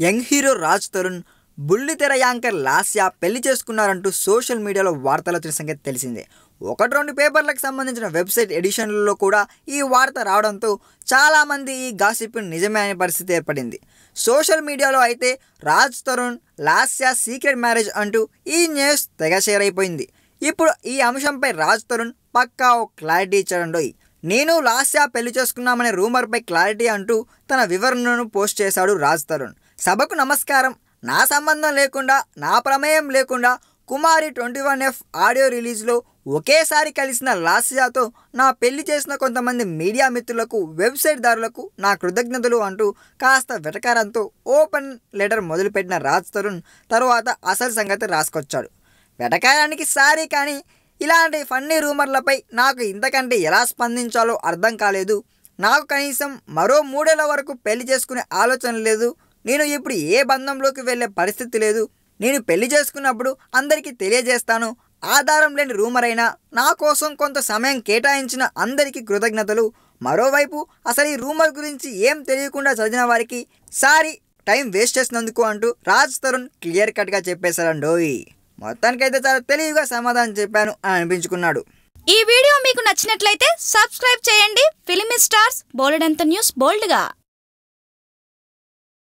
Young hero Raj Tarun బుల్లితెర anchor Lasya పెళ్లి చేసుకున్నారంటూ social మీడియాలో వార్తలు వచ్చిన సంగతి తెలిసిందే. ఒకటి రెండు పేపర్లకు సంబంధించిన వెబ్సైట్ ఎడిషన్లలో కూడా ఈ వార్త రావడంతో చాలామంది ఈ గాసిప్ నిజమే అనే పరిస్థితి ఏర్పడింది. సోషల్ మీడియాలో అయితే రాజ్ తరుణ్ లాస్య సీక్రెట్ మ్యారేజ్ అంటూ ఈ న్యూస్ తెగ షేర్ అయిపోయింది. ఇప్పుడు ఈ అంశంపై రాజ్ తరుణ్ పక్కా ఓ క్లారిటీ ఇచ్చాడండోయ్. నేను లాస్య పెళ్లి చేసుకున్నామనే రూమర్పై క్లారిటీ అంటూ తన వివరణను పోస్ట్ చేశాడు రాజ్ తరుణ్. సభకు నమస్కారం. నా సంబంధం లేకుండా, నా ప్రమేయం లేకుండా కుమారి 21F ఆడియో రిలీజ్లో ఒకేసారి కలిసిన లాస్యాతో నా పెళ్లి చేసిన కొంతమంది మీడియా మిత్రులకు, వెబ్సైట్ దారులకు నా కృతజ్ఞతలు అంటూ కాస్త వెటకారంతో ఓపెన్ లెటర్ మొదలుపెట్టిన రాజ్ తరుణ్ తరువాత అసలు సంగతి రాసుకొచ్చాడు. వెటకారానికి సారీ, కానీ ఇలాంటి ఫన్నీ రూమర్లపై నాకు ఇంతకంటే ఎలా స్పందించాలో అర్థం కాలేదు. నాకు కనీసం మరో 3 ఏళ్ల వరకు పెళ్లి చేసుకునే ఆలోచన లేదు. నేను ఇప్పుడు ఏ బంధంలోకి వెళ్ళే పరిస్థితి లేదు. నేను పెళ్లి చేసుకున్నప్పుడు అందరికీ తెలియజేస్తాను. ఆధారం లేని రూమర్ అయినా నా కోసం కొంత సమయం కేటాయించిన అందరికీ కృతజ్ఞతలు. మరోవైపు అసలు ఈ రూమర్ గురించి ఏం తెలియకుండా చదివిన వారికి సారీ, టైం వేస్ట్ చేసినందుకు అంటూ రాజ్ తరుణ్ క్లియర్ కట్గా చెప్పేశారండోయ్. మొత్తానికైతే చాలా తెలివిగా సమాధానం చెప్పాను అని అనిపించుకున్నాడు. ఈ వీడియో మీకు నచ్చినట్లయితే సబ్స్క్రైబ్ చేయండి. ఫిలిమి స్టార్స్ బోల్డెంత న్యూస్ బోల్డ్గా.